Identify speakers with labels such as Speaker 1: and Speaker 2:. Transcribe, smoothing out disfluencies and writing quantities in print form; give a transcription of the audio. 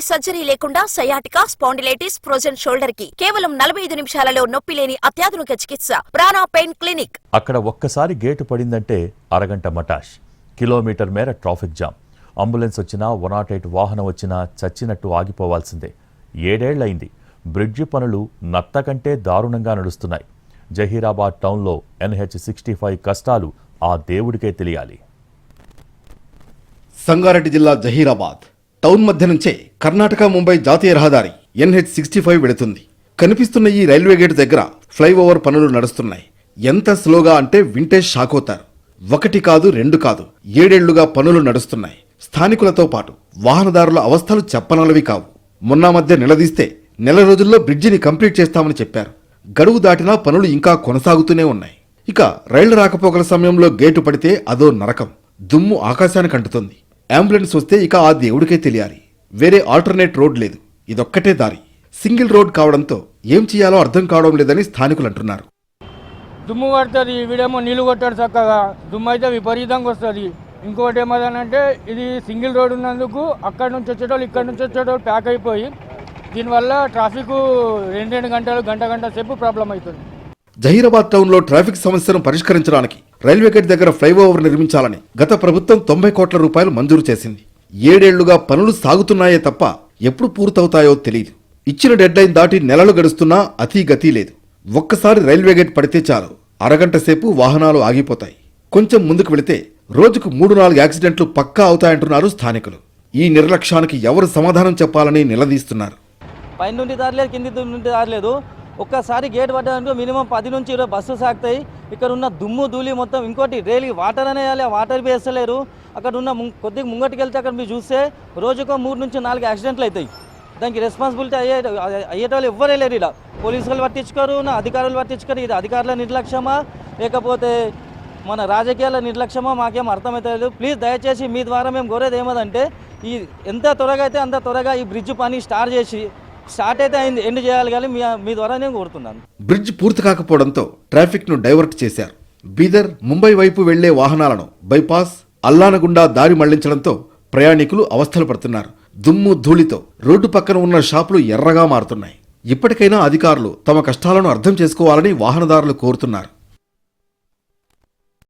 Speaker 1: Surgery లేకుండా sciatica, spondylitis, frozen shoulder కి కేవలం 45 నిమిషాలలో నొప్పి లేని అత్యాధునిక చికిత్స ప్రాణ పెయిన్ క్లినిక్.
Speaker 2: అక్కడ ఒక్కసారి గేటు పడిందంటే అరగంట మటాష్, కిలోమీటర్ మేర ట్రాఫిక్ జామ్. అంబులెన్స్ వచ్చినా 108 వాహనం వచ్చినా చచ్చినట్టు ఆగిపోవాల్సిందే. 7 ఏళ్లైంది. బ్రిడ్జి పనులు నత్త కంటే దారుణంగా నడుస్తున్నాయి. జహీరాబాద్ టౌన్లో NH65 కష్టాలు ఆ దేవుడికే తెలియాలి.
Speaker 3: సంగారెడ్డి జిల్లా జహీరాబాద్ టౌన్ మధ్య నుంచే కర్ణాటక ముంబై జాతీయ రహదారి NH65 వెళుతుంది. కనిపిస్తున్న ఈ రైల్వే గేట్ దగ్గర ఫ్లైఓవర్ పనులు నడుస్తున్నాయి. ఎంత స్లోగా అంటే వింటే షాక్ అవుతారు. 1 కాదు 2 కాదు 7 ఏళ్లుగా పనులు నడుస్తున్నాయి. స్థానికులతో పాటు వాహనదారుల అవస్థలు చెప్పనలవి కావు. మొన్న మధ్య నిలదీస్తే నెల రోజుల్లో బ్రిడ్జిని కంప్లీట్ చేస్తామని చెప్పారు. గడువు దాటినా పనులు ఇంకా కొనసాగుతూనే ఉన్నాయి. ఇక రైళ్ల రాకపోకల సమయంలో గేటు పడితే అదో నరకం. దుమ్ము ఆకాశానికి అంటుతుంది. అంబులెన్స్ వస్తే ఇక ఆ దేవుడికే తెలియాలి. వేరే ఆల్టర్నేట్ రోడ్ లేదు. ఇదొక్కటే దారి. సింగిల్ రోడ్ కావడంతో ఏం చేయాలో అర్థం కావడం లేదని స్థానికులు అంటున్నారు.
Speaker 4: దుమ్ము పడుతుంది, వీడేమో నీళ్లు కొట్టాడు చక్కగా, దుమ్ము అయితే విపరీతంగా వస్తుంది. ఇంకోటి ఏమదంటే ఇది సింగిల్ రోడ్ ఉన్నందుకు అక్కడి నుంచి వచ్చేటోళ్ళు ఇక్కడి నుంచి వచ్చేటోళ్ళు ప్యాక్ అయిపోయి దీనివల్ల ట్రాఫిక్ 2 గంటలు గంట సేపు ప్రాబ్లం అవుతుంది.
Speaker 3: జహీరాబాద్ టౌన్లో ట్రాఫిక్ సమస్యను పరిష్కరించడానికి రైల్వే గేట్ దగ్గర ఫ్లైఓవర్ నిర్మించాలని గత ప్రభుత్వం 90 కోట్ల రూపాయలు మంజూరు చేసింది. 7 ఏళ్లుగా పనులు సాగుతున్నాయే తప్ప ఎప్పుడు పూర్తవుతాయో తెలియదు. ఇచ్చిన డెడ్లైన్ దాటి నెలలు గడుస్తున్నా అతీ గతి లేదు. ఒక్కసారి రైల్వే గేట్ పడితే చాలు, అరగంట సేపు వాహనాలు ఆగిపోతాయి. కొంచెం ముందుకు వెళితే రోజుకు 3-4 యాక్సిడెంట్లు పక్కా అవుతాయంటున్నారు స్థానికులు. ఈ నిర్లక్ష్యానికి ఎవరు సమాధానం చెప్పాలని నిలదీస్తున్నారు.
Speaker 5: పైన నుండి దారి లేదు, కింది నుండి దారి లేదు. ఒక్కసారి గేట్ పడ్డారంటే మినిమం 10 నుంచి 20 బస్సులు సాగుతాయి. ఇక్కడ ఉన్న దుమ్ము ధూళి మొత్తం. ఇంకోటి రైలు వాటర్ అనేయాలి, వాటర్ వేస్తలేరు. అక్కడ ఉన్న కొద్దిగా ముంగటికి వెళ్తే అక్కడ మీరు చూస్తే రోజుకో 3 నుంచి 4 యాక్సిడెంట్లు అవుతాయి. దానికి రెస్పాన్సిబిలిటీ అయ్యేటోళ్ళు ఎవ్వరే లేరు. ఇలా పోలీసులు పట్టించుకోరు, నా అధికారులు పట్టించుకోరు. ఇది అధికారుల నిర్లక్ష్యమా లేకపోతే మన రాజకీయాల నిర్లక్ష్యమా మాకేం అర్థమవుతలేదు. ప్లీజ్ దయచేసి మీ ద్వారా మేము కోరేది ఏమదంటే ఈ ఎంత త్వరగా అయితే అంత త్వరగా ఈ బ్రిడ్జ్ పని స్టార్ట్ అయితే అయింది, ఎండ్ చేయాలి. కానీ మీ ద్వారా నేను కోరుతున్నాను.
Speaker 3: బ్రిడ్జ్ పూర్తి కాకపోవడంతో ట్రాఫిక్ ను డైవర్ట్ చేశారు. బీదర్, ముంబై వైపు వెళ్లే వాహనాలను బైపాస్, అల్లానగుండా దారి మళ్లించడంతో ప్రయాణికులు అవస్థలు పడుతున్నారు. దుమ్ము ధూళితో రోడ్డు పక్కన ఉన్న షాపులు ఎర్రగా మారుతున్నాయి. ఇప్పటికైనా అధికారులు తమ కష్టాలను అర్థం చేసుకోవాలని వాహనదారులు కోరుతున్నారు.